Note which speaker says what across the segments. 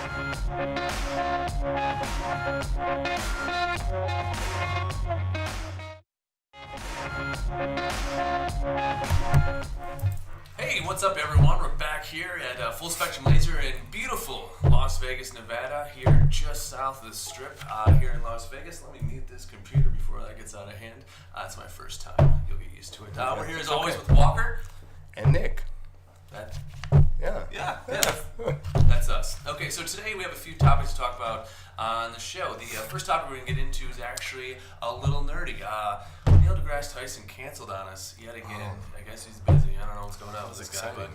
Speaker 1: Hey, what's up everyone? We're back here at Full Spectrum Laser in beautiful Las Vegas, Nevada, here just south of the Strip, here in Las Vegas. Let me mute this computer before that gets out of hand. It's my first time. You'll get used to it. We're here as always with Walker.
Speaker 2: And Nick.
Speaker 1: Yeah, that's us. Okay, so today we have a few topics to talk about on the show. The first topic we're going to get into is actually a little nerdy. Neil deGrasse Tyson canceled on us yet again. I guess he's busy. I don't know what's going on with this guy, but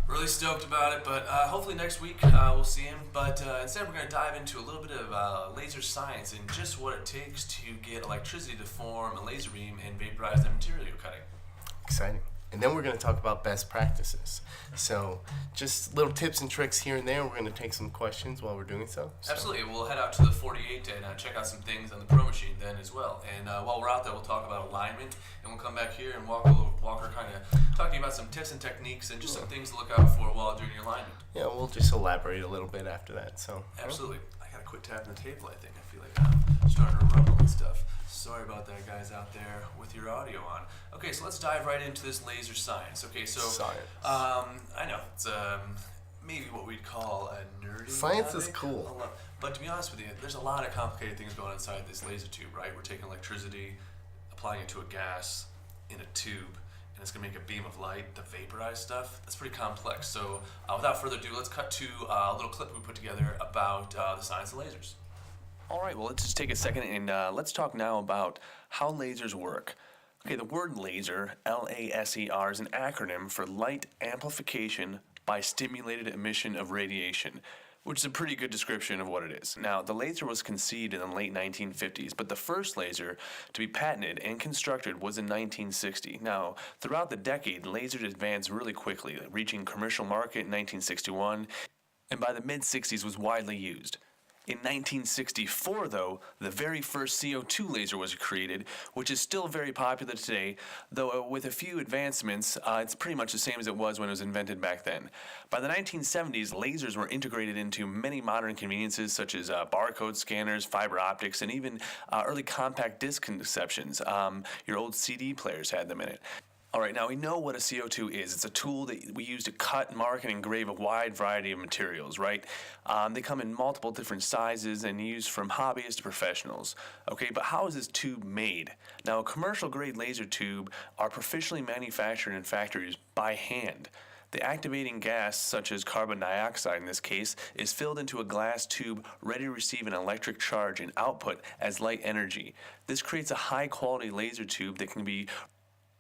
Speaker 1: really stoked about it. But hopefully next week we'll see him. But instead we're going to dive into a little bit of laser science and just what it takes to get electricity to form a laser beam and vaporize that material you're cutting.
Speaker 2: Exciting. And then we're going to talk about best practices. So just little tips and tricks here and there. We're going to take some questions while we're doing so.
Speaker 1: Absolutely. We'll head out to the 48 and check out some things on the Pro Machine then as well. And while we're out there, we'll talk about alignment. And we'll come back here and Walker kind of talking about some tips and techniques and just some things to look out for while doing your alignment.
Speaker 2: Yeah, we'll just elaborate a little bit after that. So
Speaker 1: absolutely. I got to quit tapping the table, I think. I feel like I'm starting to rumble and stuff. Sorry about that, guys out there with your audio on. Okay, so let's dive right into this laser science. Okay, so
Speaker 2: science.
Speaker 1: I know it's maybe what we'd call a nerdy.
Speaker 2: Science is cool,
Speaker 1: but to be honest with you, there's a lot of complicated things going on inside this laser tube, right? We're taking electricity, applying it to a gas in a tube, and it's gonna make a beam of light to vaporize stuff. That's pretty complex. So without further ado, let's cut to a little clip we put together about the science of lasers. All right, well, let's just take a second and let's talk now about how lasers work. Okay, the word laser, L-A-S-E-R, is an acronym for light amplification by stimulated emission of radiation, which is a pretty good description of what it is. Now, the laser was conceived in the late 1950s, but the first laser to be patented and constructed was in 1960. Now, throughout the decade, lasers advanced really quickly, reaching commercial market in 1961, and by the mid-60s was widely used. In 1964, though, the very first CO2 laser was created, which is still very popular today, though with a few advancements, it's pretty much the same as it was when it was invented back then. By the 1970s, lasers were integrated into many modern conveniences such as barcode scanners, fiber optics, and even early compact disc conceptions. Your old CD players had them in it. All right, now we know what a CO2 is. It's a tool that we use to cut, mark, and engrave a wide variety of materials, right? They come in multiple different sizes and used from hobbyists to professionals. Okay, but how is this tube made? Now, a commercial-grade laser tube are professionally manufactured in factories by hand. The activating gas, such as carbon dioxide in this case, is filled into a glass tube ready to receive an electric charge and output as light energy. This creates a high-quality laser tube that can be.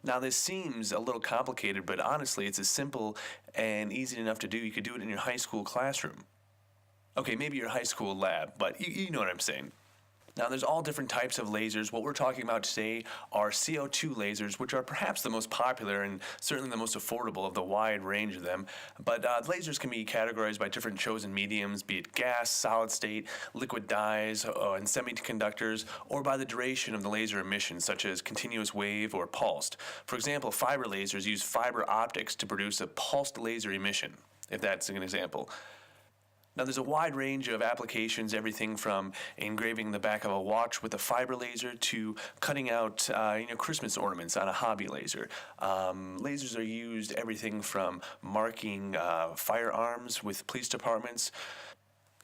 Speaker 1: Now, this seems a little complicated, but honestly, it's as simple and easy enough to do. You could do it in your high school classroom. Okay, maybe your high school lab, but you know what I'm saying. Now, there's all different types of lasers. What we're talking about today are CO2 lasers, which are perhaps the most popular and certainly the most affordable of the wide range of them. But lasers can be categorized by different chosen mediums, be it gas, solid state, liquid dyes, and semiconductors, or by the duration of the laser emission, such as continuous wave or pulsed. For example, fiber lasers use fiber optics to produce a pulsed laser emission, if that's an example. Now, there's a wide range of applications, everything from engraving the back of a watch with a fiber laser to cutting out Christmas ornaments on a hobby laser. Lasers are used everything from marking firearms with police departments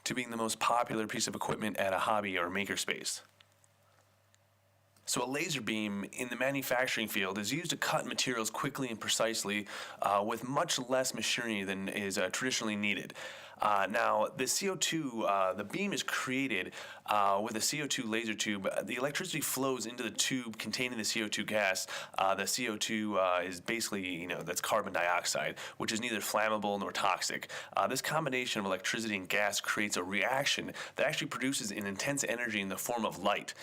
Speaker 1: to being the most popular piece of equipment at a hobby or makerspace. So a laser beam in the manufacturing field is used to cut materials quickly and precisely with much less machinery than is traditionally needed. Now, the CO2, the beam is created with a CO2 laser tube. The electricity flows into the tube containing the CO2 gas. The CO2 is basically, that's carbon dioxide, which is neither flammable nor toxic. This combination of electricity and gas creates a reaction that actually produces an intense energy in the form of light.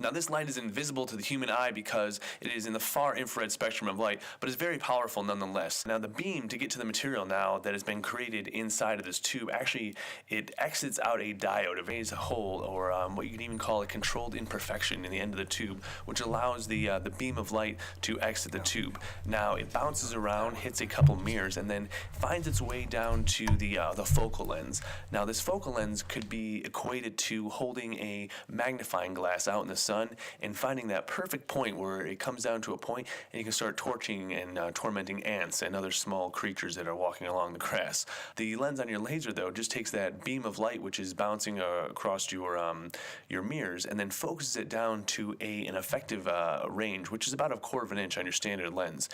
Speaker 1: Now, this light is invisible to the human eye because it is in the far infrared spectrum of light, but is very powerful nonetheless. Now, the beam to get to the material now that has been created inside of this tube, actually, it exits out a diode, a phase hole, or what you can even call a controlled imperfection in the end of the tube, which allows the beam of light to exit the tube. Now, it bounces around, hits a couple mirrors, and then finds its way down to the focal lens. Now, this focal lens could be equated to holding a magnifying glass out in the sun and finding that perfect point where it comes down to a point and you can start torching and tormenting ants and other small creatures that are walking along the grass. The lens on your laser, though, just takes that beam of light which is bouncing across your mirrors and then focuses it down to an effective range, which is about 1/4 of an inch on your standard lens.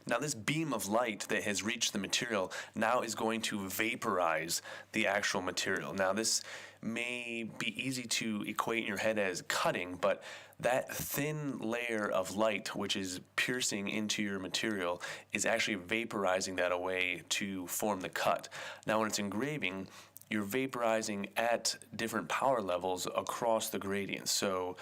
Speaker 1: Now, this beam of light that has reached the material now is going to vaporize the actual material. Now, this may be easy to equate in your head as cutting, but that thin layer of light which is piercing into your material is actually vaporizing that away to form the cut. Now, when it's engraving, you're vaporizing at different power levels across the gradient. So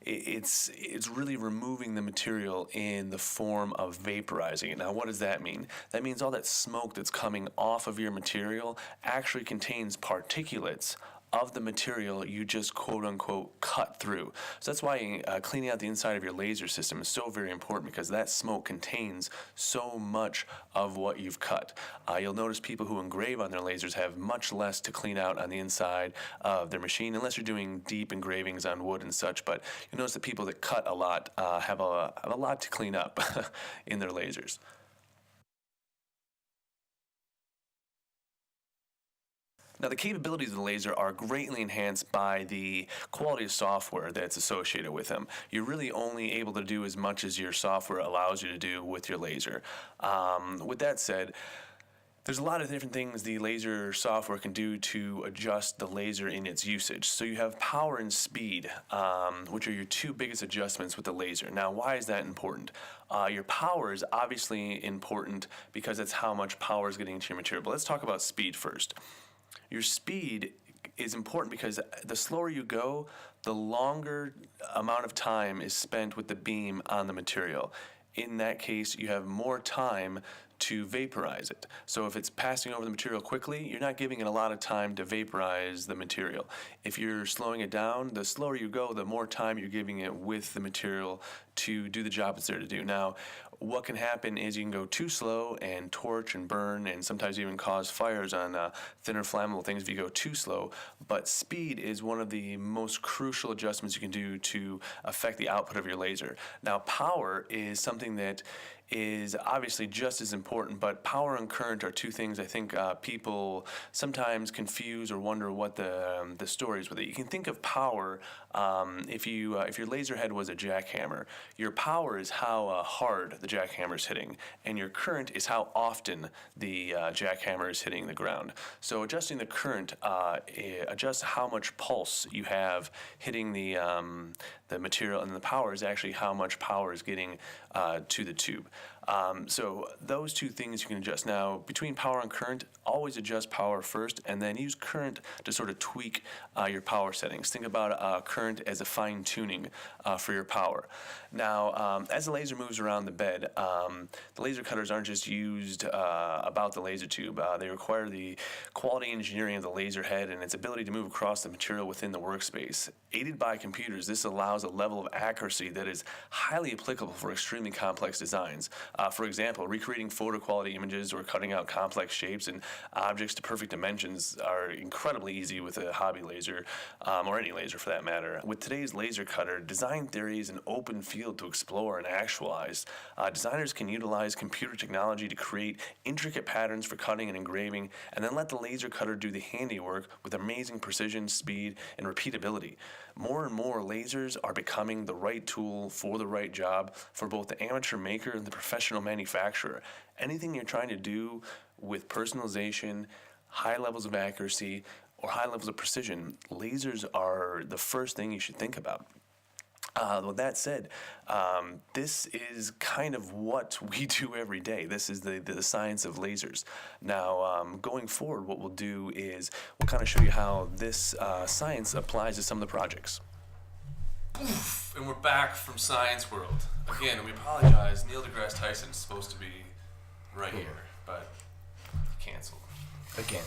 Speaker 1: it's really removing the material in the form of vaporizing it. Now, what does that mean? That means all that smoke that's coming off of your material actually contains particulates of the material you just quote-unquote cut through. So that's why cleaning out the inside of your laser system is so very important, because that smoke contains so much of what you've cut. You'll notice people who engrave on their lasers have much less to clean out on the inside of their machine, unless you're doing deep engravings on wood and such. But you'll notice that people that cut a lot have a lot to clean up in their lasers. Now, the capabilities of the laser are greatly enhanced by the quality of software that's associated with them. You're really only able to do as much as your software allows you to do with your laser. With that said, there's a lot of different things the laser software can do to adjust the laser in its usage. So you have power and speed, which are your two biggest adjustments with the laser. Now, why is that important? Your power is obviously important because that's how much power is getting into your material. But let's talk about speed first. Your speed is important because the slower you go, the longer amount of time is spent with the beam on the material. In that case, you have more time to vaporize it. So if it's passing over the material quickly, you're not giving it a lot of time to vaporize the material. If you're slowing it down, the slower you go, the more time you're giving it with the material to do the job it's there to do. Now, what can happen is you can go too slow and torch and burn and sometimes even cause fires on thinner flammable things if you go too slow. But speed is one of the most crucial adjustments you can do to affect the output of your laser. Now, power is something that is obviously just as important, but power and current are two things I think people sometimes confuse or wonder what the story is with it. You can think of power if your laser head was a jackhammer. Your power is how hard the jackhammer is hitting, and your current is how often the jackhammer is hitting the ground. So adjusting the current adjusts how much pulse you have hitting the material, and the power is actually how much power is getting to the tube. So those two things you can adjust. Now, between power and current, always adjust power first, and then use current to sort of tweak your power settings. Think about current as a fine-tuning for your power. Now, as the laser moves around the bed, the laser cutters aren't just used about the laser tube. They require the quality engineering of the laser head and its ability to move across the material within the workspace. Aided by computers, this allows a level of accuracy that is highly applicable for extremely complex designs. For example, recreating photo quality images or cutting out complex shapes and objects to perfect dimensions are incredibly easy with a hobby laser, or any laser for that matter. With today's laser cutter, design theory is an open field to explore and actualize. Designers can utilize computer technology to create intricate patterns for cutting and engraving, and then let the laser cutter do the handiwork with amazing precision, speed, and repeatability. More and more lasers are becoming the right tool for the right job for both the amateur maker and the professional manufacturer. Anything you're trying to do with personalization, high levels of accuracy, or high levels of precision, lasers are the first thing you should think about. With that said, this is kind of what we do every day. This is the science of lasers. Now, going forward, what we'll do is we'll kind of show you how this science applies to some of the projects. Poof, and we're back from Science World. Again, we apologize. Neil deGrasse Tyson is supposed to be right here, but canceled.
Speaker 2: Again.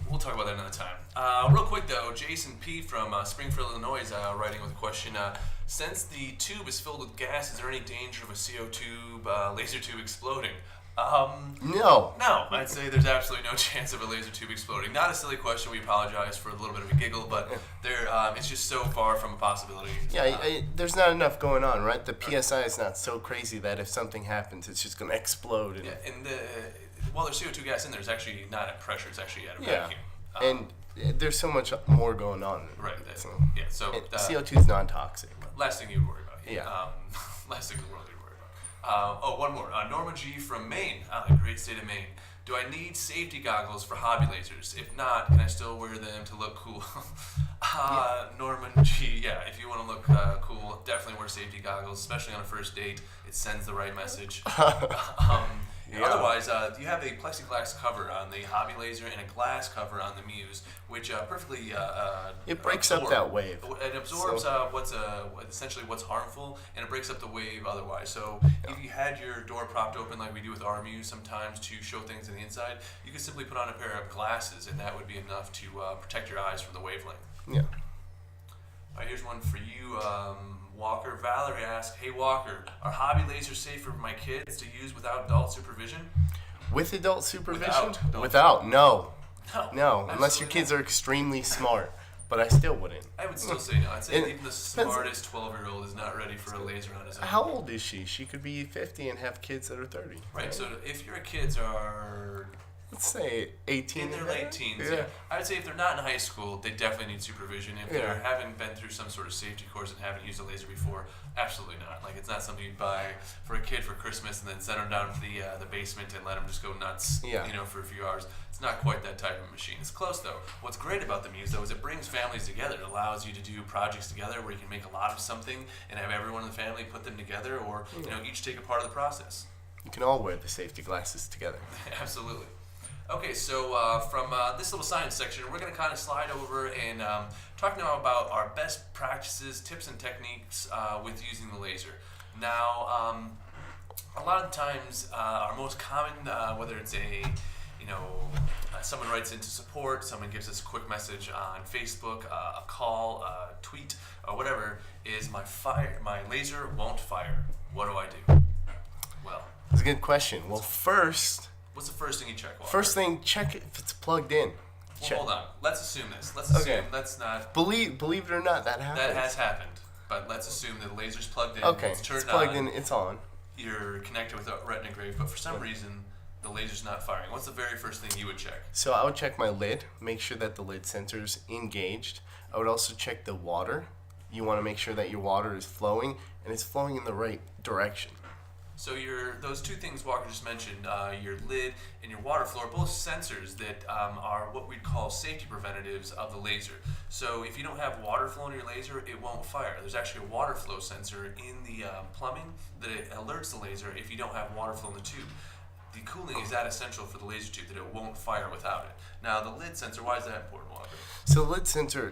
Speaker 1: We'll talk about that another time. Real quick though, Jason P. from Springfield, Illinois is writing with a question. Since the tube is filled with gas, is there any danger of a CO tube, laser tube exploding?
Speaker 2: No.
Speaker 1: No, I'd say there's absolutely no chance of a laser tube exploding. Not a silly question. We apologize for a little bit of a giggle, but it's just so far from a possibility.
Speaker 2: Yeah, there's not enough going on, right? The PSI is not so crazy that if something happens, it's just going to explode.
Speaker 1: Yeah, and while there's CO2 gas in there, it's actually not at pressure. It's actually at a vacuum.
Speaker 2: And there's so much more going on.
Speaker 1: Right.
Speaker 2: So CO2 is non-toxic.
Speaker 1: Last thing you would worry about.
Speaker 2: Yeah.
Speaker 1: Last thing in the world you'd worry about. One more. Norma G from Maine. Great state of Maine. Do I need safety goggles for hobby lasers? If not, can I still wear them to look cool? Norman G. Yeah, if you want to look cool, definitely wear safety goggles, especially on a first date. It sends the right message. Otherwise, you have a plexiglass cover on the hobby laser and a glass cover on the Muse, which perfectly
Speaker 2: it breaks up that wave.
Speaker 1: It absorbs essentially what's harmful, and it breaks up the wave otherwise. So if you had your door propped open like we do with our Muse sometimes to show things on the inside, you could simply put on a pair of glasses, and that would be enough to protect your eyes from the wavelength.
Speaker 2: Yeah.
Speaker 1: All right, here's one for you, Walker. Valerie asks, "Hey Walker, are hobby lasers safe for my kids to use without adult supervision?"
Speaker 2: With adult supervision?
Speaker 1: Without.
Speaker 2: No.
Speaker 1: No,
Speaker 2: Unless your kids are extremely smart. But I still wouldn't.
Speaker 1: I would still say no. I'd say even the smartest 12-year-old is not ready for a laser on his own.
Speaker 2: How old is she? She could be 50 and have kids that are 30.
Speaker 1: Right, so if your kids are...
Speaker 2: Let's say 18.
Speaker 1: In their late teens, yeah. I would say if they're not in high school, they definitely need supervision. If they haven't been through some sort of safety course and haven't used a laser before, absolutely not. Like, it's not something you'd buy for a kid for Christmas and then send them down to the basement and let them just go nuts, for a few hours. It's not quite that type of machine. It's close, though. What's great about the Muse, though, is it brings families together. It allows you to do projects together where you can make a lot of something and have everyone in the family put them together, or each take a part of the process.
Speaker 2: You can all wear the safety glasses together.
Speaker 1: Absolutely. Okay, so from this little science section, we're going to kind of slide over and talk now about our best practices, tips, and techniques with using the laser. Now, a lot of times, our most common, whether it's someone writes into support, someone gives us a quick message on Facebook, a call, a tweet, or whatever, is my laser won't fire. What do I do? Well,
Speaker 2: that's a good question. Well, first...
Speaker 1: What's the first thing you check, Walker?
Speaker 2: First thing, check if it's plugged in.
Speaker 1: Well, hold on. Let's assume this. Let's not...
Speaker 2: Believe it or not, that happens.
Speaker 1: That has happened. But let's assume that the laser's plugged in.
Speaker 2: Okay,
Speaker 1: it's turned
Speaker 2: plugged
Speaker 1: on,
Speaker 2: in, it's on.
Speaker 1: You're connected with a retina grave, but for some reason, the laser's not firing. What's the very first thing you would check?
Speaker 2: So I would check my lid, make sure that the lid sensor's engaged. I would also check the water. You want to make sure that your water is flowing, and it's flowing in the right direction.
Speaker 1: So those two things Walker just mentioned, your lid and your water flow, are both sensors that are what we'd call safety preventatives of the laser. So if you don't have water flow in your laser, it won't fire. There's actually a water flow sensor in the plumbing that it alerts the laser if you don't have water flow in the tube. The cooling is that essential for the laser tube that it won't fire without it. Now the lid sensor, why is that important, Walker?
Speaker 2: So lid sensor,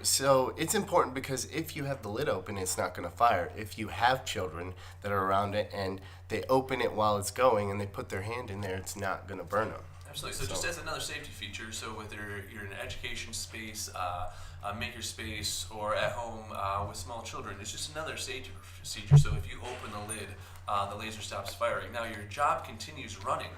Speaker 2: it's important because if you have the lid open, it's not going to fire. If you have children that are around it and they open it while it's going and they put their hand in there, it's not going to burn them.
Speaker 1: Absolutely. So just as another safety feature, so whether you're in an education space, a maker space, or at home with small children, it's just another safety procedure. So if you open the lid, the laser stops firing. Now your job continues running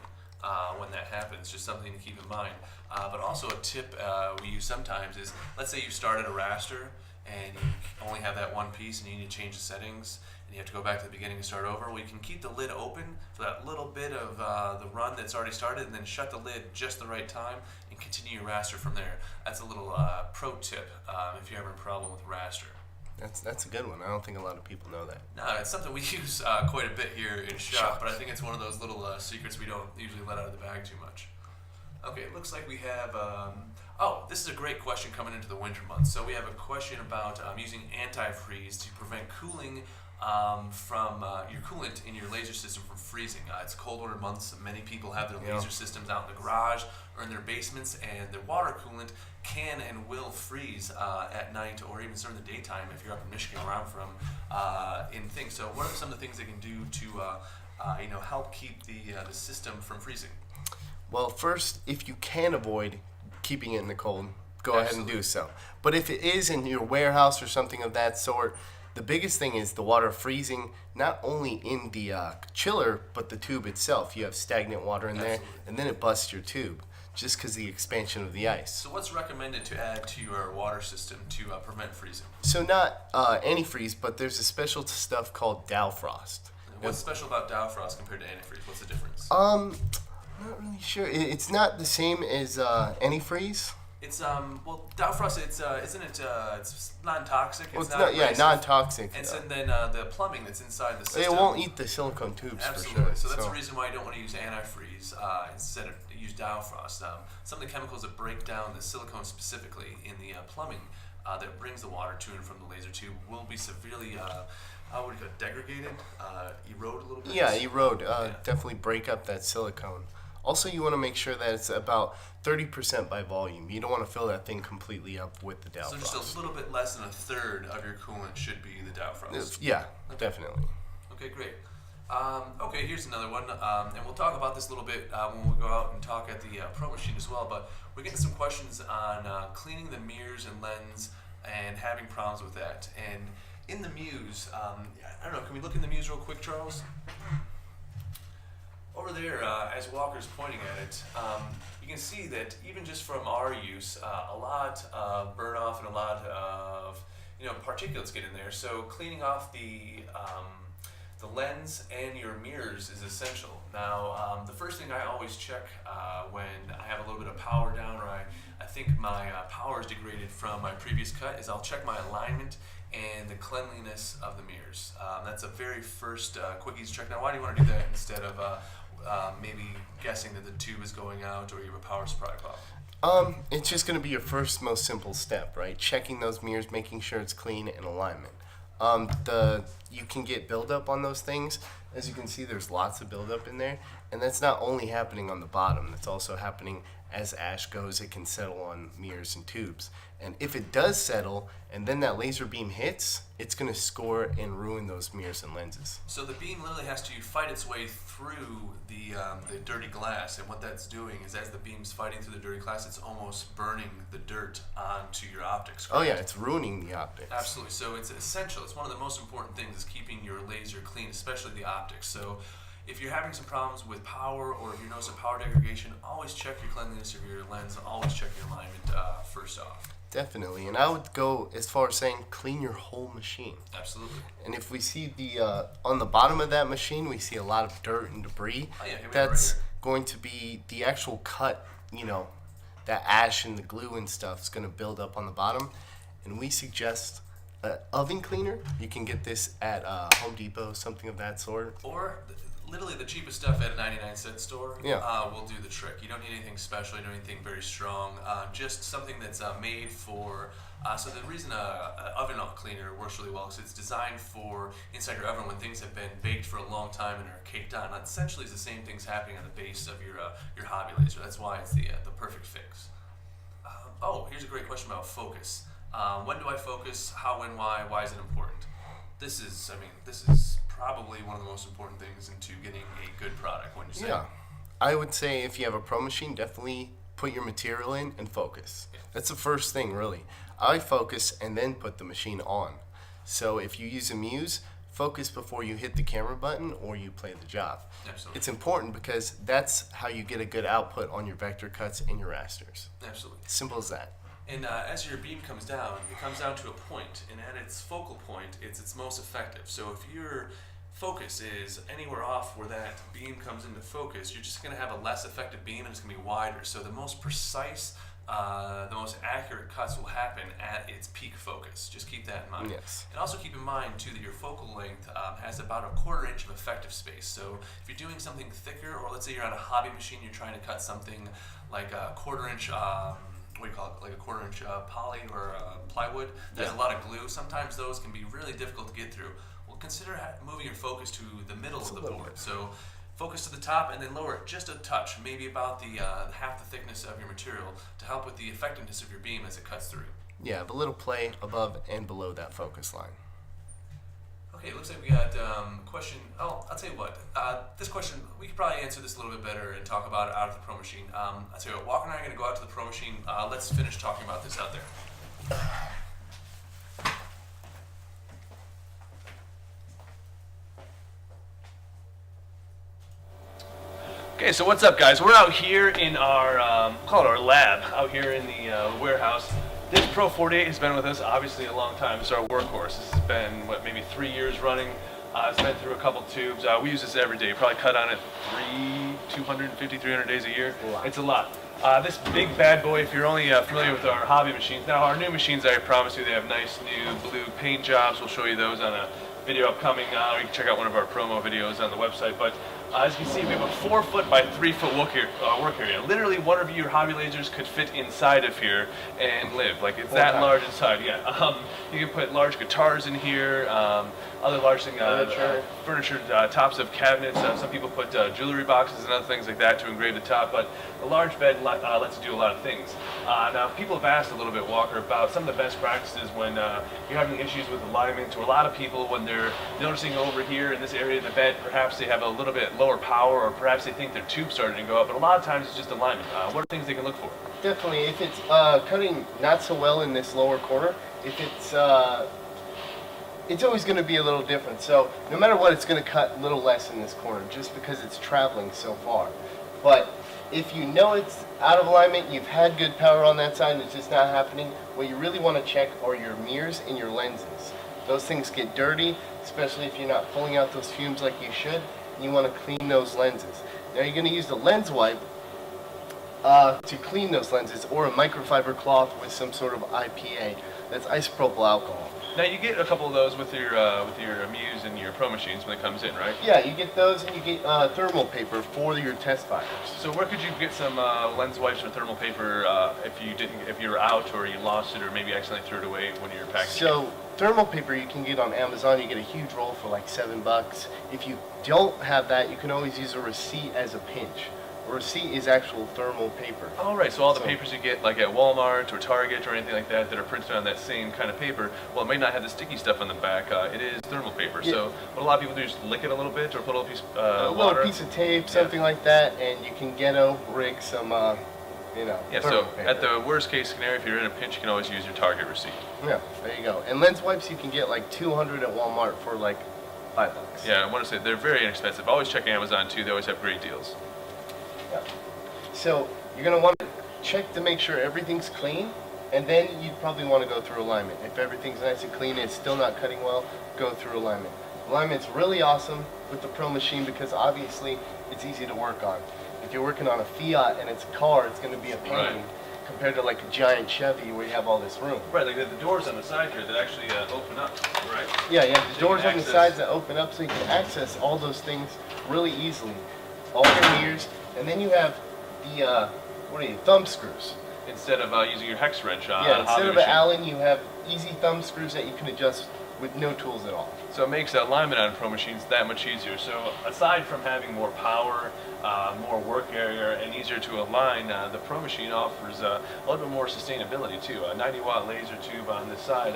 Speaker 1: when that happens, just something to keep in mind. But also a tip we use sometimes is, let's say you started a raster and you only have that one piece and you need to change the settings and you have to go back to the beginning and start over. Well, you can keep the lid open for that little bit of the run that's already started, and then shut the lid just the right time and continue your raster from there. That's a little pro tip if you're having a problem with raster.
Speaker 2: That's a good one. I don't think a lot of people know that.
Speaker 1: No, it's something we use quite a bit here in shop, but I think it's one of those little secrets we don't usually let out of the bag too much. Okay, it looks like we have... this is a great question coming into the winter months. So we have a question about using antifreeze to prevent cooling from your coolant in your laser system from freezing. It's cold winter months. Many people have their
Speaker 2: Yeah.
Speaker 1: laser systems out in the garage or in their basements, and their water coolant can and will freeze at night or even during the daytime if you're up in Michigan, where I'm from, in things. So what are some of the things they can do to help keep the system from freezing?
Speaker 2: Well, first, if you can avoid keeping it in the cold, go ahead and do so. But if it is in your warehouse or something of that sort, the biggest thing is the water freezing not only in the chiller, but the tube itself. You have stagnant water in there,
Speaker 1: Absolutely.
Speaker 2: and then it busts your tube just because of the expansion of the ice.
Speaker 1: So what's recommended to add to your water system to prevent freezing?
Speaker 2: So not antifreeze, but there's a special stuff called Dow Frost.
Speaker 1: What's special about Dow Frost compared to antifreeze? What's the difference?
Speaker 2: I'm not really sure. It's not the same as antifreeze.
Speaker 1: It's Dow Frost. It's isn't it? It's non-toxic.
Speaker 2: Well,
Speaker 1: It's
Speaker 2: it's
Speaker 1: not
Speaker 2: not, yeah,
Speaker 1: abrasive.
Speaker 2: non-toxic.
Speaker 1: And then the plumbing that's inside the
Speaker 2: It
Speaker 1: system.
Speaker 2: won't eat the silicone tubes
Speaker 1: Absolutely.
Speaker 2: for sure.
Speaker 1: So that's the reason why you don't want to use antifreeze instead of use Dow Frost. Some of the chemicals that break down the silicone specifically in the plumbing that brings the water to and from the laser tube will be severely what do you call it, degraded, erode a little bit.
Speaker 2: Yeah, erode. Definitely break up that silicone. Also, you want to make sure that it's about 30% by volume. You don't want to fill that thing completely up with the Dow
Speaker 1: So
Speaker 2: Frost.
Speaker 1: just a little bit less than a third of your coolant should be the Dow Frost.
Speaker 2: Yeah, definitely.
Speaker 1: Okay, great. Okay, here's another one, and we'll talk about this a little bit when we go out and talk at the Pro Machine as well, but we're getting some questions on cleaning the mirrors and lens and having problems with that. And in the Muse, I don't know, can we look in the Muse real quick, Charles? Over there, as Walker's pointing at it, you can see that even just from our use, a lot of burn off and a lot of particulates get in there. So cleaning off the lens and your mirrors is essential. Now, the first thing I always check when I have a little bit of power down or I think my power is degraded from my previous cut is I'll check my alignment and the cleanliness of the mirrors. That's a very first quick easy check. Now, why do you want to do that instead of maybe guessing that the tube is going out or you have a power supply problem?
Speaker 2: It's just going to be your first most simple step, right? Checking those mirrors, making sure it's clean and alignment. You can get buildup on those things. As you can see, there's lots of buildup in there, and that's not only happening on the bottom. That's also happening as ash goes. It can settle on mirrors and tubes, and if it does settle, and then that laser beam hits, it's going to score and ruin those mirrors and lenses.
Speaker 1: So the beam literally has to fight its way through the dirty glass, and what that's doing is as the beam's fighting through the dirty glass, it's almost burning the dirt onto your optics.
Speaker 2: Oh
Speaker 1: correct?
Speaker 2: yeah, it's ruining the optics.
Speaker 1: Absolutely. So it's essential. It's one of the most important things is keeping your laser clean, especially the optics. So if you're having some problems with power or if you notice a power degradation, always check your cleanliness of your lens. Always check your alignment first off.
Speaker 2: Definitely, and I would go as far as saying clean your whole machine.
Speaker 1: Absolutely.
Speaker 2: And if we see the on the bottom of that machine, we see a lot of dirt and debris.
Speaker 1: Oh, yeah, here we go,
Speaker 2: That's
Speaker 1: right here.
Speaker 2: going to be the actual cut. That ash and the glue and stuff is going to build up on the bottom. And we suggest an oven cleaner. You can get this at Home Depot, something of that sort.
Speaker 1: Or literally the cheapest stuff at a 99-cent store will do the trick. You don't need anything special. You don't need anything very strong. Just something that's made for. So the reason an oven cleaner works really well is it's designed for inside your oven when things have been baked for a long time and are caked on. Now, essentially, it's the same things happening on the base of your hobby laser. That's why it's the perfect fix. Here's a great question about focus. When do I focus? How, when, why? Why is it important? This is probably one of the most important things into getting a good product. When you say,
Speaker 2: Yeah, I would say if you have a Pro Machine, definitely put your material in and focus.
Speaker 1: Yeah.
Speaker 2: That's the first thing, really. I focus and then put the machine on. So if you use a Muse, focus before you hit the camera button or you play the job.
Speaker 1: Absolutely.
Speaker 2: It's important because that's how you get a good output on your vector cuts and your rasters.
Speaker 1: Absolutely.
Speaker 2: Simple as that.
Speaker 1: And as your beam comes down, it comes down to a point, and at its focal point, it's its most effective. So if your focus is anywhere off where that beam comes into focus, you're just going to have a less effective beam, and it's going to be wider. So the most precise, the most accurate cuts will happen at its peak focus. Just keep that in mind.
Speaker 2: Yes.
Speaker 1: And also keep in mind, too, that your focal length has about a 1/4 inch of effective space. So if you're doing something thicker, or let's say you're on a hobby machine, you're trying to cut something like a 1/4 inch what do you call it, like a 1/4 inch poly or plywood that has a lot of glue. Sometimes those can be really difficult to get through. Well, well, consider moving your focus to the middle
Speaker 2: Just
Speaker 1: of
Speaker 2: a
Speaker 1: the
Speaker 2: little
Speaker 1: board.
Speaker 2: bit.
Speaker 1: So focus to the top and then lower it just a touch, maybe about the half the thickness of your material to help with the effectiveness of your beam as it cuts through.
Speaker 2: Yeah, have a little play above and below that focus line.
Speaker 1: Okay, it looks like we got a question. Oh, I'll tell you what. This question, we could probably answer this a little bit better and talk about it out of the Pro Machine. I'll tell you what, Walker and I are going to go out to the Pro Machine. Let's finish talking about this out there. Okay, so what's up, guys? We're out here in our, call it our lab, out here in the warehouse. This Pro 48 has been with us obviously a long time. It's our workhorse. This has been, what, maybe 3 years running. It's been through a couple tubes. We use this every day. Probably cut on it 250, 300 days a year.
Speaker 2: Wow.
Speaker 1: It's a lot. This big bad boy, if you're only familiar with our hobby machines. Now, our new machines, I promise you, they have nice new blue paint jobs. We'll show you those on a video upcoming. You can check out one of our promo videos on the website. But as you can see, we have a 4 foot by 3 foot work area. Literally, one of your hobby lasers could fit inside of here and live. Like, it's that large inside. Yeah. You can put large guitars in here. Other large things, furniture, tops of cabinets. Some people put jewelry boxes and other things like that to engrave the top. But a large bed lets you do a lot of things. Now, people have asked a little bit, Walker, about some of the best practices when you're having issues with alignment, or a lot of people when they're noticing over here in this area of the bed, perhaps they have a little bit lower power, or perhaps they think their tube's starting to go up. But a lot of times it's just alignment. What are things they can look for?
Speaker 2: Definitely, if it's cutting not so well in this lower corner, if it's always going to be a little different. So no matter what, it's going to cut a little less in this corner just because it's traveling so far. But if you know it's out of alignment, you've had good power on that side and it's just not happening, what you really want to check are your mirrors and your lenses. Those things get dirty, especially if you're not pulling out those fumes like you should, and you want to clean those lenses. Now you're going to use the lens wipe to clean those lenses, or a microfiber cloth with some sort of IPA. That's isopropyl alcohol.
Speaker 1: Now, you get a couple of those with your Muse and your Pro Machines when it comes in, right?
Speaker 2: Yeah, you get those, and you get thermal paper for your test fires.
Speaker 1: So where could you get some lens wipes or thermal paper if you were out or you lost it, or maybe accidentally threw it away when you were packaging?
Speaker 2: So thermal paper you can get on Amazon. You get a huge roll for like $7. If you don't have that, you can always use a receipt as a pinch. A receipt is actual thermal paper.
Speaker 1: All right, so all the papers you get like at Walmart or Target or anything like that that are printed on that same kind of paper, well, it may not have the sticky stuff on the back. It is thermal paper. Yeah. So what a lot of people do is lick it a little bit or put a little piece of water.
Speaker 2: A little piece of tape, something like that, and you can ghetto rig some,
Speaker 1: Yeah, so
Speaker 2: paper.
Speaker 1: At the worst case scenario, if you're in a pinch, you can always use your Target receipt.
Speaker 2: Yeah, there you go. And lens wipes you can get like 200 at Walmart for like $5.
Speaker 1: Yeah, I want to say they're very inexpensive. Always check Amazon too. They always have great deals.
Speaker 2: Yeah. So you're going to want to check to make sure everything's clean, and then you'd probably want to go through alignment. If everything's nice and clean and it's still not cutting well, go through alignment. Alignment's really awesome with the Pro Machine because obviously it's easy to work on. If you're working on a Fiat and it's a car, it's going to be a pain.
Speaker 1: Right.
Speaker 2: Compared to like a giant Chevy where you have all this room.
Speaker 1: Right, like the doors on the side here that actually open up, right?
Speaker 2: Yeah, you have the
Speaker 1: So you
Speaker 2: doors
Speaker 1: can
Speaker 2: on the
Speaker 1: access-
Speaker 2: sides that open up so you can access all those things really easily. All your mirrors, and then you have the, thumb screws.
Speaker 1: Instead of using your hex wrench on
Speaker 2: Yeah,
Speaker 1: a
Speaker 2: instead
Speaker 1: hobby
Speaker 2: of an
Speaker 1: machine.
Speaker 2: Allen, you have easy thumb screws that you can adjust with no tools at all.
Speaker 1: So it makes alignment on Pro Machines that much easier. So aside from having more power, more work area, and easier to align, the Pro Machine offers a little bit more sustainability too. A 90-watt laser tube on this side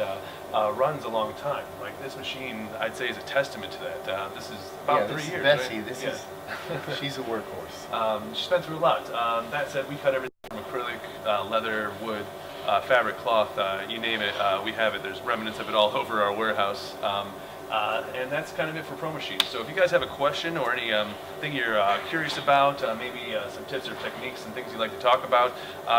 Speaker 1: runs a long time. Like this machine, I'd say, is a testament to that. This is about 3 years.
Speaker 2: Bessie,
Speaker 1: right?
Speaker 2: this
Speaker 1: Yeah.
Speaker 2: is, she's a workhorse.
Speaker 1: She's been through a lot. That said, we cut everything from acrylic, leather, wood, fabric, cloth, you name it, we have it. There's remnants of it all over our warehouse. And that's kind of it for Pro Machines. So if you guys have a question or any thing you're curious about, maybe some tips or techniques and things you'd like to talk about,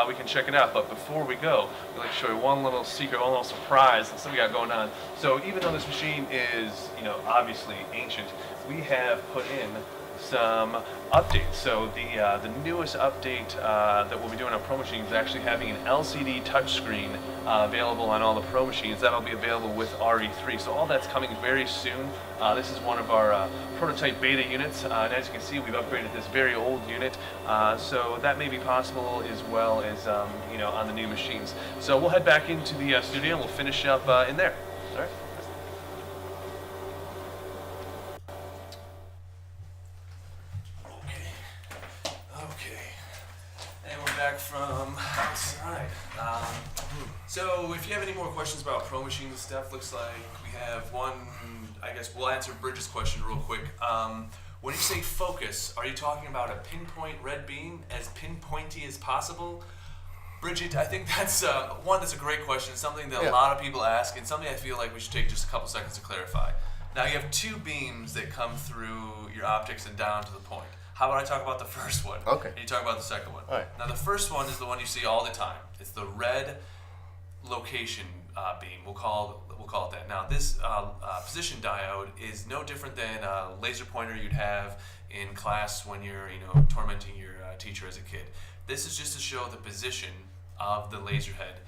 Speaker 1: we can check it out. But before we go, we'd like to show you one little secret, one little surprise that we got going on. So even though this machine is, obviously ancient, we have put in some updates. So the newest update that we'll be doing on Pro Machines is actually having an LCD touchscreen available on all the Pro Machines. That'll be available with RE3. So all that's coming very soon. This is one of our prototype beta units, and as you can see, we've upgraded this very old unit. So that may be possible as well as on the new machines. So we'll head back into the studio and we'll finish up in there. All right. back from outside. So if you have any more questions about Pro Machines and stuff, looks like we have one. I guess we'll answer Bridget's question real quick. When you say focus, are you talking about a pinpoint red beam, as pinpointy as possible? Bridget, I think that's that's a great question, something that a lot of people ask, and something I feel like we should take just a couple seconds to clarify. Now you have two beams that come through your optics and down to the point. How about I talk about the first one?
Speaker 2: Okay.
Speaker 1: And you talk about the second one.
Speaker 2: All right.
Speaker 1: Now the first one is the one you see all the time. It's the red location beam. We'll call it that. Now this position diode is no different than a laser pointer you'd have in class when you're tormenting your teacher as a kid. This is just to show the position of the laser head,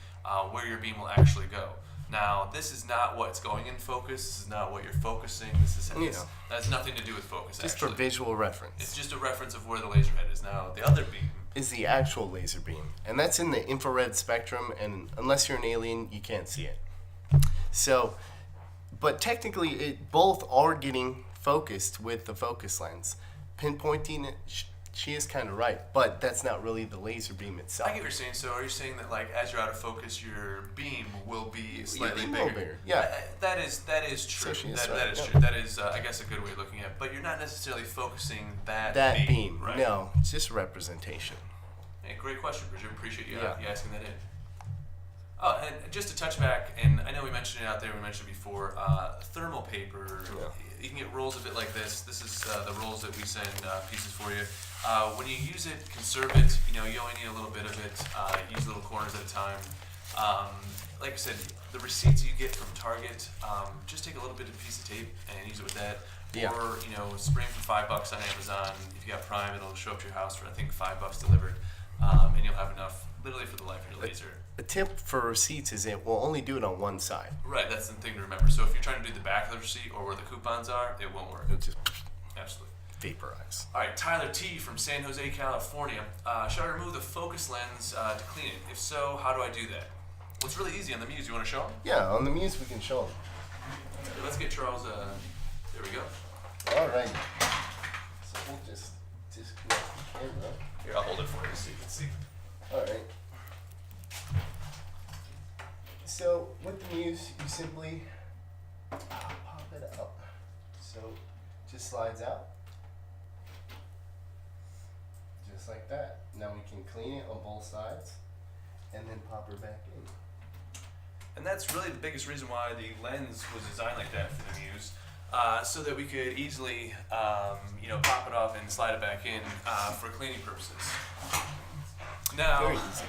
Speaker 1: where your beam will actually go. Now, this is not what's going in focus. This is not what you're focusing. That has nothing to do with focus,
Speaker 2: just
Speaker 1: actually.
Speaker 2: for visual reference.
Speaker 1: It's just a reference of where the laser head is. Now, the other beam
Speaker 2: is the actual laser beam, and that's in the infrared spectrum, and unless you're an alien, you can't see it. So, but technically, both are getting focused with the focus lens. Pinpointing it, she is kind of right, but that's not really the laser beam itself.
Speaker 1: I get what you're saying. So are you saying that, like, as you're out of focus, your beam will be slightly
Speaker 2: bigger? Yeah.
Speaker 1: That is true.
Speaker 2: So
Speaker 1: that is true. That is, I guess, a good way of looking at it. But you're not necessarily focusing that beam, right?
Speaker 2: No, it's just representation.
Speaker 1: Hey, great question, Bridget. Appreciate you asking that in. Oh, and just to touch back, and I know we mentioned it out there, we mentioned it before, thermal paper, you can get rolls of it like this. This is the rolls that we send pieces for you. When you use it, conserve it. You only need a little bit of it. Use little corners at a time. Like I said, the receipts you get from Target, just take a little bit of a piece of tape and use it with that.
Speaker 2: Yeah.
Speaker 1: Or, spring for $5 on Amazon. If you got Prime, it'll show up to your house for, I think, $5 delivered. And you'll have enough, literally, for the life of your laser.
Speaker 2: A tip for receipts is it will only do it on one side.
Speaker 1: Right, that's the thing to remember. So if you're trying to do the back of the receipt or where the coupons are, it won't work.
Speaker 2: It'll just
Speaker 1: Absolutely.
Speaker 2: vaporize.
Speaker 1: All right, Tyler T. from San Jose, California. Should I remove the focus lens to clean it? If so, how do I do that? Well, it's really easy on the Muse. You want to show them?
Speaker 2: Yeah, on the Muse we can show them.
Speaker 1: Let's get Charles. There we go.
Speaker 2: All right. So we'll just disconnect the camera.
Speaker 1: Here, I'll hold it for you so you can see.
Speaker 2: All right. So with the Muse, you simply pop it up. So it just slides out. Just like that. Now we can clean it on both sides and then pop her back in.
Speaker 1: And that's really the biggest reason why the lens was designed like that for the Muse, so that we could easily, pop it off and slide it back in for cleaning purposes. Now,
Speaker 2: Very easy.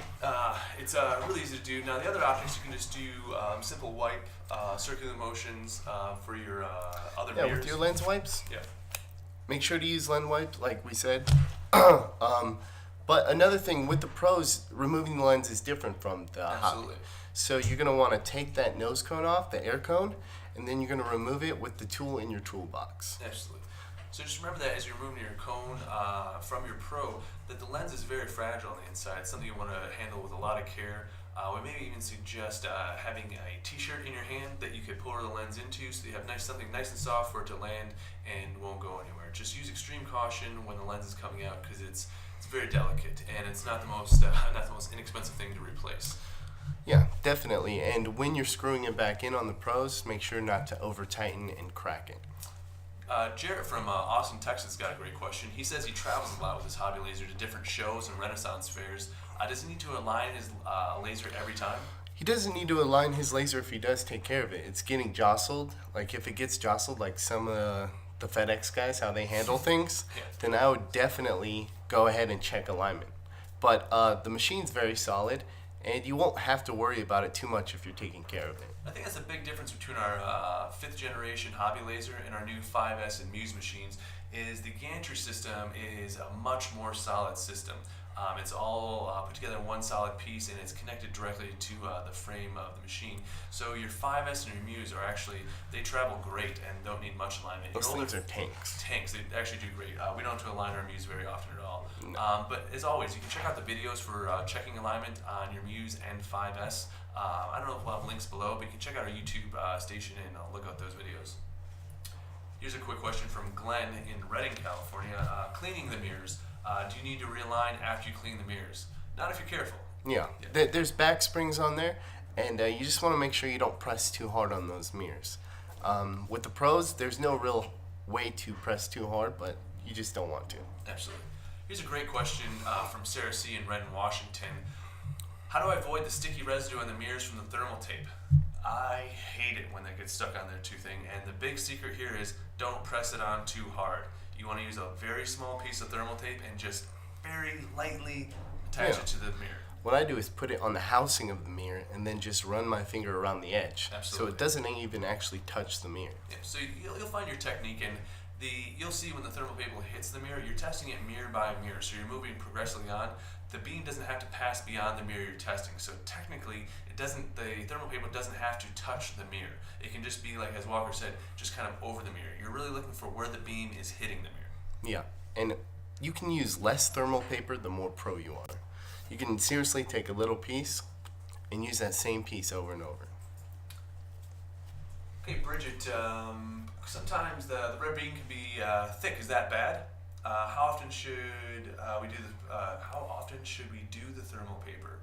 Speaker 1: It's really easy to do. Now, the other optics, you can just do simple wipe, circular motions for your other mirrors.
Speaker 2: Yeah, with your lens wipes.
Speaker 1: Yeah.
Speaker 2: Make sure to use lens wipes, like we said. But another thing with the pros, removing the lens is different from the
Speaker 1: Absolutely.
Speaker 2: hobby. So you're going to want to take that nose cone off, the air cone, and then you're going to remove it with the tool in your toolbox.
Speaker 1: Absolutely. So just remember that as you're removing your cone from your Pro, that the lens is very fragile on the inside. It's something you want to handle with a lot of care. We may even suggest having a t-shirt in your hand that you could pull the lens into, so you have something nice and soft for it to land and won't go anywhere. Just use extreme caution when the lens is coming out, because it's very delicate and it's not the most inexpensive thing to replace.
Speaker 2: Yeah, definitely. And when you're screwing it back in on the Pros, make sure not to over tighten and crack it.
Speaker 1: Jarrett from Austin, Texas got a great question. He says he travels a lot with his hobby laser to different shows and Renaissance fairs. Does he need to align his laser every time?
Speaker 2: He doesn't need to align his laser if he does take care of it. It's getting jostled. Like if it gets jostled, like some of the FedEx guys, how they handle things, then I would definitely go ahead and check alignment. But the machine's very solid, and you won't have to worry about it too much if you're taking care of it.
Speaker 1: I think that's a big difference between our 5th generation hobby laser and our new 5S and Muse machines, is the gantry system is a much more solid system. It's all put together in one solid piece, and it's connected directly to the frame of the machine. So your 5S and your Muse are actually, they travel great and don't need much alignment.
Speaker 2: Those things are tanks.
Speaker 1: Tanks, they actually do great. We don't have to align our Muse very often at all.
Speaker 2: No.
Speaker 1: But as always, you can check out the videos for checking alignment on your Muse and 5S. I don't know if we'll have links below, but you can check out our YouTube station and look out those videos. Here's a quick question from Glenn in Redding, California. Cleaning the mirrors. Do you need to realign after you clean the mirrors? Not if you're careful.
Speaker 2: Yeah. There's back springs on there, and you just want to make sure you don't press too hard on those mirrors. With the pros, there's no real way to press too hard, but you just don't want to.
Speaker 1: Absolutely. Here's a great question from Sarah C. in Redmond, Washington. How do I avoid the sticky residue on the mirrors from the thermal tape? I hate it when they get stuck on there too thin, and the big secret here is don't press it on too hard. You want to use a very small piece of thermal tape and just very lightly attach it to the mirror.
Speaker 2: What I do is put it on the housing of the mirror and then just run my finger around the edge.
Speaker 1: Absolutely.
Speaker 2: So it doesn't even actually touch the mirror.
Speaker 1: Yeah, so you'll find your technique, and you'll see when the thermal paper hits the mirror, you're testing it mirror by mirror, so you're moving progressively on. The beam doesn't have to pass beyond the mirror you're testing, so technically the thermal paper doesn't have to touch the mirror. It can just be, like as Walker said, just kind of over the mirror. You're really looking for where the beam is hitting the mirror.
Speaker 2: Yeah, and you can use less thermal paper the more pro you are. You can seriously take a little piece and use that same piece over and over.
Speaker 1: Okay, Bridget, sometimes the red beam can be thick. Is that bad? How often should we do the thermal paper?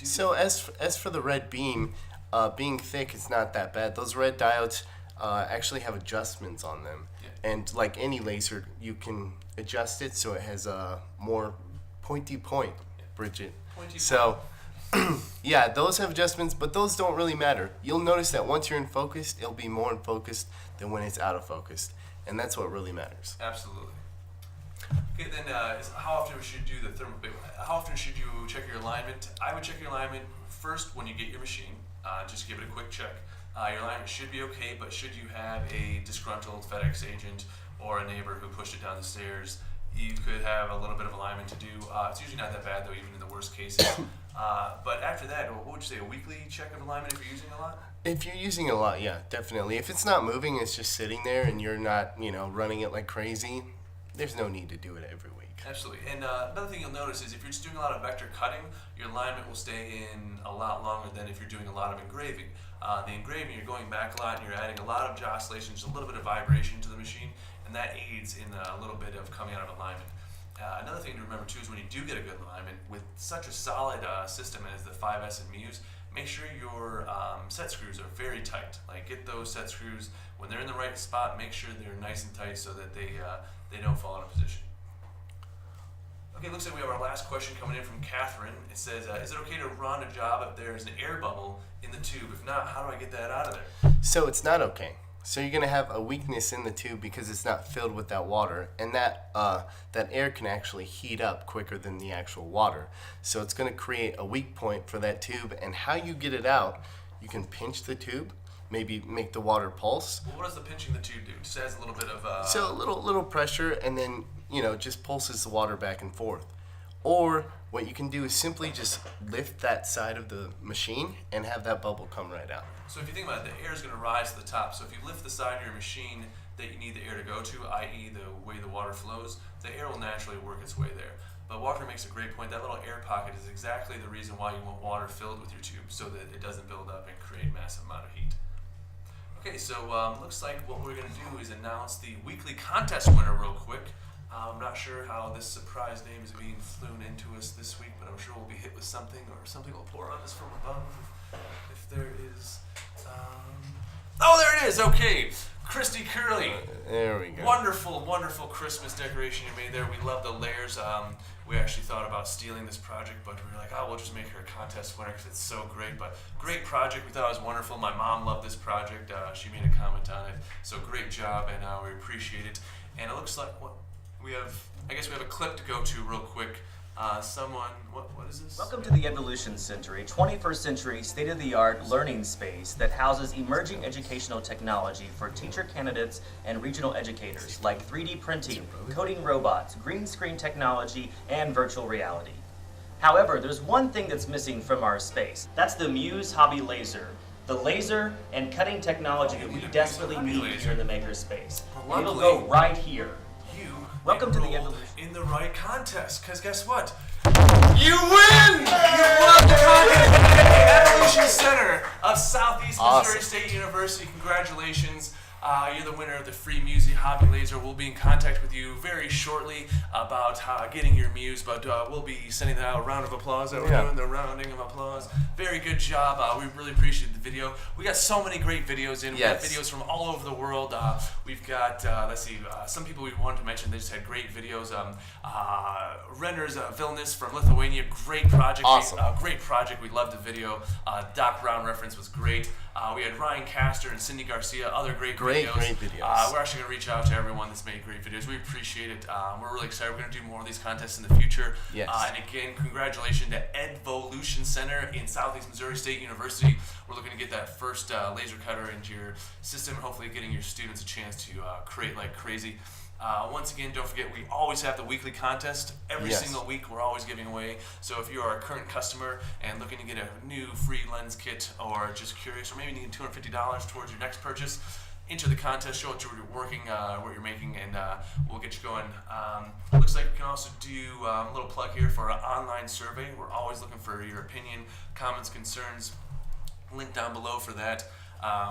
Speaker 2: So as for the red beam, being thick is not that bad. Those red diodes actually have adjustments on them.
Speaker 1: Yeah.
Speaker 2: And like any laser, you can adjust it so it has a more pointy point, Bridget. So, yeah, those have adjustments, but those don't really matter. You'll notice that once you're in focus, it'll be more in focus than when it's out of focus. And that's what really matters.
Speaker 1: Absolutely. Okay, then how often should you do the thermal paper? How often should you check your alignment? I would check your alignment first when you get your machine. Just give it a quick check. Your alignment should be okay, but should you have a disgruntled FedEx agent or a neighbor who pushed it down the stairs, you could have a little bit of alignment to do. It's usually not that bad, though, even in the worst cases. But after that, what would you say, a weekly check of alignment if you're using a lot?
Speaker 2: If you're using a lot, yeah, definitely. If it's not moving, it's just sitting there and you're not, running it like crazy, there's no need to do it every week.
Speaker 1: Absolutely. And another thing you'll notice is if you're just doing a lot of vector cutting, your alignment will stay in a lot longer than if you're doing a lot of engraving. The engraving, you're going back a lot and you're adding a lot of oscillations, a little bit of vibration to the machine, and that aids in a little bit of coming out of alignment. Another thing to remember too is when you do get a good alignment, with such a solid system as the 5S and Muse, make sure your set screws are very tight. Like get those set screws, when they're in the right spot, make sure they're nice and tight so that they don't fall out of position. Okay, looks like we have our last question coming in from Catherine. It says, is it okay to run a job if there's an air bubble in the tube? If not, how do I get that out of there?
Speaker 2: So it's not okay. So you're going to have a weakness in the tube because it's not filled with that water, and that air can actually heat up quicker than the actual water. So it's going to create a weak point for that tube, and how you get it out, you can pinch the tube, maybe make the water pulse.
Speaker 1: Well, what does the pinching the tube do? It just adds a little bit of...
Speaker 2: So a little pressure, and then, just pulses the water back and forth. Or what you can do is simply just lift that side of the machine and have that bubble come right out.
Speaker 1: So if you think about it, the air is going to rise to the top. So if you lift the side of your machine that you need the air to go to, i.e. the way the water flows, the air will naturally work its way there. But Walker makes a great point. That little air pocket is exactly the reason why you want water filled with your tube, so that it doesn't build up and create massive amount of heat. Okay, so looks like what we're going to do is announce the weekly contest winner real quick. I'm not sure how this surprise name is being flown into us this week, but I'm sure we'll be hit with something, or something will pour on us from above. If there is... Oh, there it is! Okay! Christy Curley.
Speaker 2: There we go.
Speaker 1: Wonderful, wonderful Christmas decoration you made there. We love the layers. We actually thought about stealing this project, but we were like, oh, we'll just make her a contest winner because it's so great. But great project. We thought it was wonderful. My mom loved this project. She made a comment on it. So great job, and we appreciate it. And it looks like I guess we have a clip to go to real quick. What is this?
Speaker 3: Welcome to the Evolution Center, a 21st century state-of-the-art learning space that houses emerging educational technology for teacher candidates and regional educators, like 3D printing, coding robots, green screen technology, and virtual reality. However, there's one thing that's missing from our space. That's the Muse Hobby Laser, the laser and cutting technology that we desperately need here in the makerspace. It'll go right here. Welcome to the Evolution.
Speaker 1: In the right contest, because guess what? You win! You won the contest! Evolution Center of Southeast Missouri State University. Congratulations. you're the winner of the free Muse Hobby Laser. We'll be in contact with you very shortly about getting your Muse, but we'll be sending out a round of applause. We're doing the rounding of applause. Very good job. We really appreciate the video. We got so many great videos in. We got videos from all over the world. We've got, let's see, some people we wanted to mention, they just had great videos. Renders Vilnius from Lithuania, great project.
Speaker 2: Awesome.
Speaker 1: Great project. We loved the video. Doc Brown reference was great. We had Ryan Castor and Cindy Garcia, other great videos.
Speaker 2: Great videos.
Speaker 1: We're actually going to reach out to everyone that's made great videos. We appreciate it. We're really excited. We're going to do more of these contests in the future.
Speaker 2: Yes.
Speaker 1: And again, congratulations to Edvolution Center in Southeast Missouri State University. We're looking to get that first laser cutter into your system, and hopefully getting your students a chance to create like crazy. Once again, don't forget, we always have the weekly contest. Every single week, we're always giving away. So if you are a current customer and looking to get a new free lens kit, or just curious, or maybe need $250 towards your next purchase, enter the contest, show what you're working, what you're making, and we'll get you going. Looks like we can also do a little plug here for our online survey. We're always looking for your opinion, comments, concerns. Link down below for that.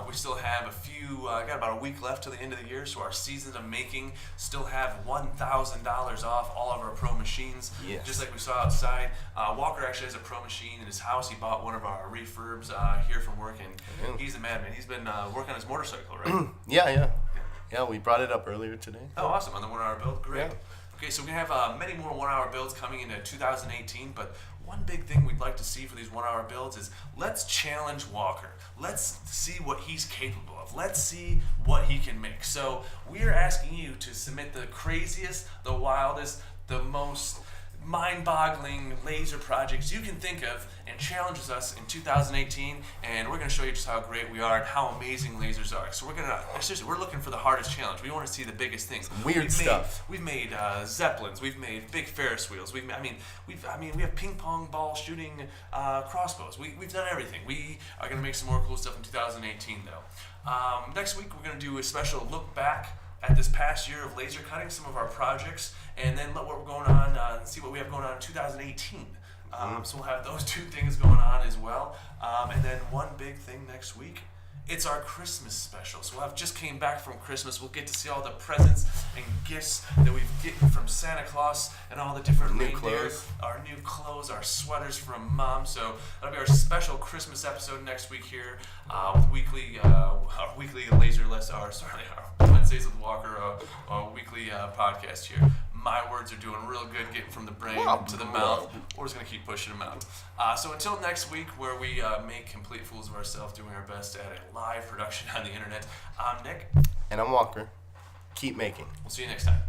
Speaker 1: We still have a few, got about a week left to the end of the year, so our seasons of making still have $1,000 off all of our pro machines.
Speaker 2: Yes.
Speaker 1: Just like we saw outside. Walker actually has a pro machine in his house. He bought one of our refurbs here from work, and he's a madman. He's been working on his motorcycle, right?
Speaker 2: Yeah, we brought it up earlier today.
Speaker 1: Oh, awesome. On the 1 hour build? Great.
Speaker 2: Yeah.
Speaker 1: Okay, so we're going to have many more 1 hour builds coming into 2018, but one big thing we'd like to see for these 1 hour builds is let's challenge Walker. Let's see what he's capable of. Let's see what he can make. So we're asking you to submit the craziest, the wildest, the most mind-boggling laser projects you can think of, and challenges us in 2018, and we're going to show you just how great we are and how amazing lasers are. So we're looking for the hardest challenge. We want to see the biggest things.
Speaker 2: Weird stuff.
Speaker 1: We've made Zeppelins. We've made big Ferris wheels. We have ping pong ball shooting crossbows. We've done everything. We are going to make some more cool stuff in 2018, though. Next week we're going to do a special look back at this past year of laser cutting, some of our projects, and then look what we're going on and see what we have going on in 2018. So we'll have those two things going on as well. And then one big thing next week, it's our Christmas special. So we'll have just came back from Christmas. We'll get to see all the presents and gifts that we've gotten from Santa Claus and all the different reindeer, our new clothes, our sweaters from Mom. So that'll be our special Christmas episode next week here with our weekly laser list. Our Wednesdays with Walker, weekly podcast here. My words are doing real good getting from the brain to the mouth. We're just going to keep pushing them out. So until next week, where we make complete fools of ourselves doing our best at a live production on the internet, I'm Nick.
Speaker 2: And I'm Walker. Keep making.
Speaker 1: We'll see you next time.